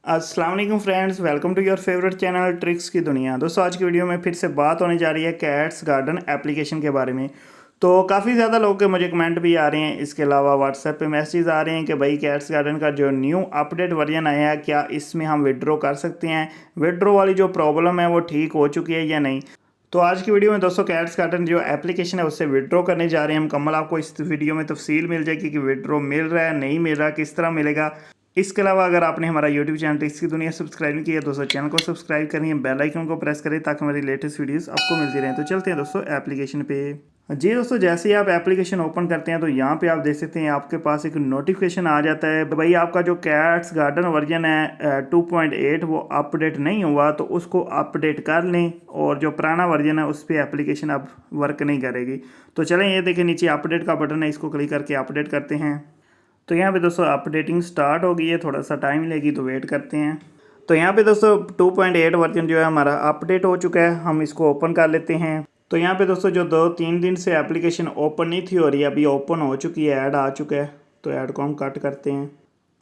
अस्सलाम वालेकुम friends, welcome to your favourite channel tricks की दुनिया। दोस्तों आज की वीडियो में फिर से बात होने जा रही है कैट्स गार्डन एप्लीकेशन के बारे में। तो काफ़ी ज़्यादा लोगों के मुझे कमेंट भी आ रहे हैं, इसके अलावा व्हाट्सएप पे मैसेज आ रहे हैं कि भाई कैट्स गार्डन का जो न्यू अपडेट वर्जन आया है, क्या इसमें हम विड्रॉ कर सकते हैं, विड्रॉ वाली जो प्रॉब्लम है वो ठीक हो चुकी है या नहीं। तो आज की वीडियो में दोस्तों कैट्स गार्डन जो एप्लीकेशन है उससे विड्रॉ करने जा रहे हैं हम। मुकम्मल आपको इस वीडियो में तफसील मिल जाएगी कि विड्रॉ मिल रहा है नहीं मिल रहा, किस तरह मिलेगा। इसके अलावा अगर आपने हमारा यूट्यूब चैनल ट्रिक्स की दुनिया सब्सक्राइब नहीं किया दोस्तों, चैनल को सब्सक्राइब करिए, बेल आइकन को प्रेस करें ताकि हमारी लेटेस्ट वीडियोस आपको मिलती रहें। तो चलते हैं दोस्तों एप्लीकेशन पे। जी दोस्तों, जैसे ही आप एप्लीकेशन ओपन करते हैं तो यहाँ पे आप देख सकते हैं आपके पास एक नोटिफिकेशन आ जाता है, भाई आपका जो कैट्स गार्डन वर्जन है 2.8 वो अपडेट नहीं हुआ, तो उसको अपडेट कर लें। और जो पुराना वर्जन है उस पर एप्लीकेशन अब वर्क नहीं करेगी। तो चलें, ये देखें नीचे अपडेट का बटन है, इसको क्लिक करके अपडेट करते हैं। तो यहाँ पे दोस्तों अपडेटिंग स्टार्ट हो गई है, थोड़ा सा टाइम लेगी तो वेट करते हैं। तो यहाँ पे दोस्तों 2.8 वर्जन जो है हमारा अपडेट हो चुका है, हम इसको ओपन कर लेते हैं। तो यहाँ पे दोस्तों जो 2-3 दिन से एप्लीकेशन ओपन नहीं थी हो रही, अभी ओपन हो चुकी है, ऐड आ चुका है। तो ऐड को हम कट करते हैं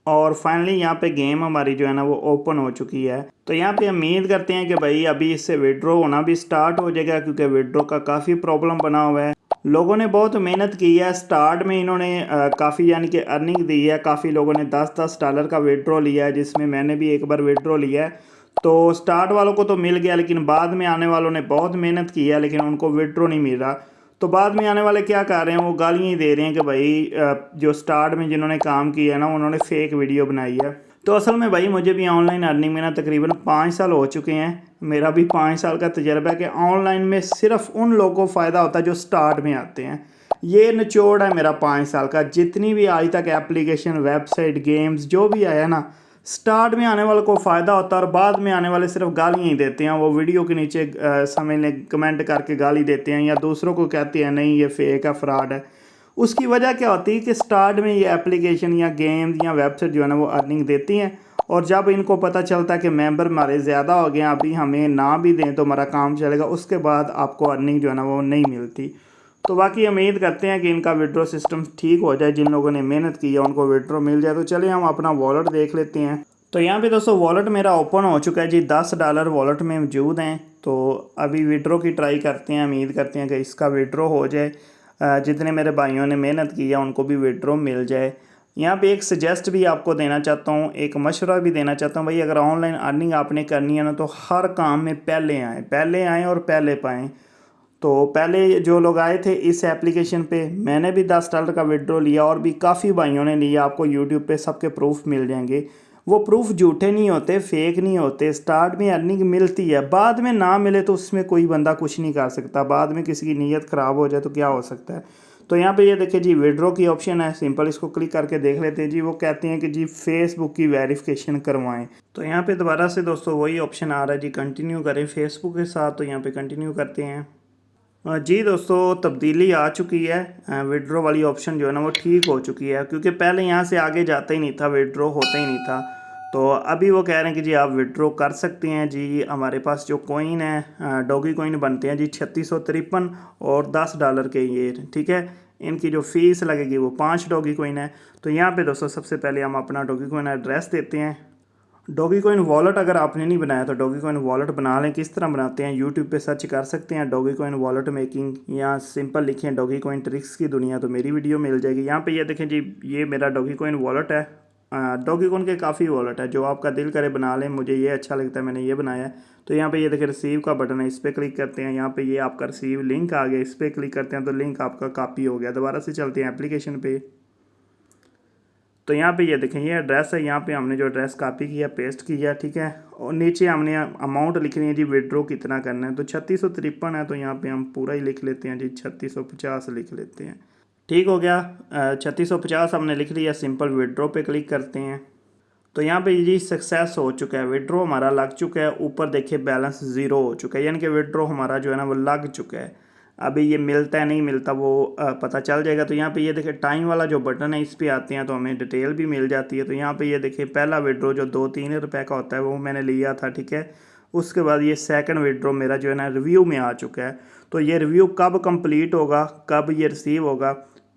और फाइनली यहाँ पे गेम हमारी जो है ना वो ओपन हो चुकी है। तो यहाँ पे उम्मीद करते हैं कि भाई अभी इससे विड्रॉ होना भी स्टार्ट हो जाएगा, क्योंकि विड्रॉ का काफ़ी प्रॉब्लम बना हुआ है। लोगों ने बहुत मेहनत की है, स्टार्ट में इन्होंने काफ़ी यानी कि अर्निंग दी है। काफ़ी लोगों ने $10-10 का विड्रॉ लिया है, जिसमें मैंने भी एक बार विड्रॉ लिया है। तो स्टार्ट वालों को तो मिल गया, लेकिन बाद में आने वालों ने बहुत मेहनत की है लेकिन उनको विड्रॉ नहीं मिल रहा। तो बाद में आने वाले क्या कर रहे हैं, वो गालियाँ ही दे रहे हैं कि भाई जो स्टार्ट में जिन्होंने काम किया है ना उन्होंने फेक वीडियो बनाई है। तो असल में भाई मुझे भी ऑनलाइन अर्निंग में ना तकरीबन 5 साल हो चुके हैं। मेरा भी 5 साल का तजर्बा है कि ऑनलाइन में सिर्फ उन लोगों को फ़ायदा होता है जो स्टार्ट में आते हैं। ये निचोड़ है मेरा 5 साल का। जितनी भी आज तक एप्लीकेशन, वेबसाइट, गेम्स जो भी आया ना, स्टार्ट में आने वालों को फ़ायदा होता है और बाद में आने वाले सिर्फ गालियाँ ही देते हैं। वो वीडियो के नीचे समझ लें कमेंट करके गाली देते हैं या दूसरों को कहते हैं नहीं ये फेक है, फ्रॉड है। उसकी वजह क्या होती है कि स्टार्ट में ये एप्लीकेशन या गेम्स या वेबसाइट जो है ना वो अर्निंग देती हैं, और जब इनको पता चलता है कि मेंबर हमारे ज़्यादा हो गए हैं, अभी हमें ना भी दें तो हमारा काम चलेगा, उसके बाद आपको अर्निंग जो है ना वो नहीं मिलती। तो बाकी उम्मीद करते हैं कि इनका विड्रॉ सिस्टम ठीक हो जाए, जिन लोगों ने मेहनत की है उनको विड्रॉ मिल जाए। तो चलिए हम अपना वॉलेट देख लेते हैं। तो यहाँ पे दोस्तों वॉलेट मेरा ओपन हो चुका है जी, $10 वॉलेट में मौजूद हैं। तो अभी विड्रॉ की ट्राई करते हैं, उम्मीद करते हैं कि इसका विड्रॉ हो जाए, जितने मेरे भाइयों ने मेहनत की है उनको भी विड्रॉ मिल जाए। यहाँ पे एक सजेस्ट भी आपको देना चाहता हूँ, एक मशवरा भी देना चाहता हूँ, भाई अगर ऑनलाइन अर्निंग आपने करनी है ना तो हर काम में पहले आएँ और पहले पाएँ। तो पहले जो लोग आए थे इस एप्लीकेशन पे, मैंने भी $10 का विड्रॉ लिया और भी काफ़ी भाइयों ने लिया। आपको यूट्यूब पे सबके प्रूफ मिल जाएंगे। वो प्रूफ झूठे नहीं होते, फेक नहीं होते। स्टार्ट में अर्निंग मिलती है, बाद में ना मिले तो उसमें कोई बंदा कुछ नहीं कर सकता। बाद में किसी की नीयत ख़राब हो जाए तो क्या हो सकता है। तो यहाँ पे ये देखिए जी, विड्रॉ की ऑप्शन है, सिंपल इसको क्लिक करके देख लेते हैं जी। वो कहते हैं कि जी फेसबुक की वेरिफिकेशन करवाएं। तो यहाँ पे दोबारा से दोस्तों वही ऑप्शन आ रहा है जी, कंटिन्यू करें फेसबुक के साथ। तो यहाँ पे कंटिन्यू करते हैं। जी दोस्तों, तब्दीली आ चुकी है। विड्रॉ वाली ऑप्शन जो है ना वो ठीक हो चुकी है, क्योंकि पहले यहाँ से आगे जाता ही नहीं था, विड्रॉ होता ही नहीं था। तो अभी वो कह रहे हैं कि जी आप विड्रॉ कर सकते हैं जी। हमारे पास जो कॉइन है, डॉगी कॉइन बनते हैं जी 3653 और $10 के ये, ठीक है। इनकी जो फ़ीस लगेगी वो 5 डॉगी कॉइन है। तो यहाँ पे दोस्तों सबसे पहले हम अपना डॉगी कॉइन एड्रेस देते हैं। डॉगी कॉइन वॉलेट अगर आपने नहीं बनाया तो डॉगी कॉइन वॉलेट बना लें। किस तरह बनाते हैं यूट्यूब पे सर्च कर सकते हैं, डॉगी कॉइन वॉलेट मेकिंग, या सिंपल लिखें डॉगी कॉइन ट्रिक्स की दुनिया तो मेरी वीडियो मिल जाएगी। यहाँ पे ये देखें जी, ये मेरा डॉगी कॉइन वॉलेट है। डॉगी कॉइन के काफ़ी वॉलेट है, जो आपका दिल करे बना लें। मुझे ये अच्छा लगता है, मैंने ये बनाया है। तो यहाँ पे ये देखें रिसीव का बटन है, इस पर क्लिक करते हैं। यहाँ पे ये आपका रिसीव लिंक आ गया, इस पर क्लिक करते हैं तो लिंक आपका कॉपी हो गया। दोबारा से चलते हैं एप्लीकेशन पे। तो यहाँ पे ये देखें ये एड्रेस है, यहाँ पे हमने जो एड्रेस कॉपी किया पेस्ट किया, ठीक है। और नीचे हमने अमाउंट लिखनी है जी, विड्रॉ कितना करना है। तो 3653 है, तो यहाँ पे हम पूरा ही लिख लेते हैं जी, 3650 लिख लेते हैं। ठीक हो गया, 3650 हमने लिख लिया। सिंपल विड्रॉ पे क्लिक करते हैं। तो यहाँ पे जी सक्सेस हो चुका है, विड्रॉ हमारा लग चुका है। ऊपर देखिए बैलेंस 0 हो चुका है, यानी कि विड्रॉ हमारा जो है ना वो लग चुका है। अभी ये मिलता है नहीं मिलता वो पता चल जाएगा। तो यहाँ पे ये देखिए टाइम वाला जो बटन है, इस पर आते हैं तो हमें डिटेल भी मिल जाती है। तो यहाँ पे ये देखिए पहला विड्रॉ जो 2-3 रुपए का होता है वो मैंने लिया था, ठीक है। उसके बाद ये सेकंड विड्रॉ मेरा जो है ना रिव्यू में आ चुका है। तो ये रिव्यू कब कंप्लीट होगा, कब ये रिसीव होगा,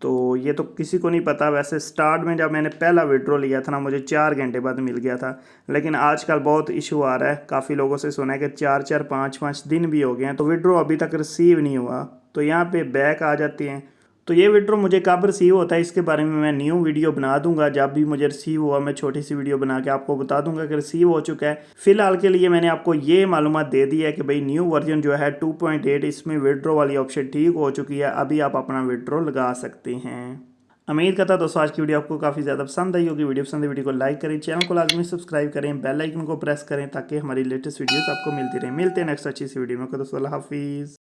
तो ये तो किसी को नहीं पता। वैसे स्टार्ट में जब मैंने पहला विड्रॉ लिया था ना, मुझे 4 घंटे बाद मिल गया था। लेकिन आजकल बहुत इशू आ रहा है, काफ़ी लोगों से सुना है कि 4-4 5-5 दिन भी हो गए हैं तो विड्रॉ अभी तक रिसीव नहीं हुआ। तो यहाँ पे बैक आ जाते हैं। तो ये विड्रॉ मुझे कब रिसीव होता है इसके बारे में मैं न्यू वीडियो बना दूंगा। जब भी मुझे रिसीव हुआ मैं छोटी सी वीडियो बना के आपको बता दूंगा कि रिसीव हो चुका है। फिलहाल के लिए मैंने आपको ये मालूमात दे दी है कि भाई न्यू वर्जन जो है 2.8 इसमें विड्रॉ वाली ऑप्शन ठीक हो चुकी है। अभी आप अपना विड्रॉ लगा सकते हैं। उम्मीद करता दोस्तों आज की वीडियो आपको काफ़ी ज़्यादा पसंद आई होगी। वीडियो पसंद है वीडियो को लाइक करें, चैनल को लाजमी सब्सक्राइब करें, बेल आइकन को प्रेस करें ताकि हमारी लेटेस्ट वीडियोस आपको मिलती रहे। मिलते हैं नेक्स्ट अच्छी सी वीडियो में। दोस्तों अल्लाह हाफिज़।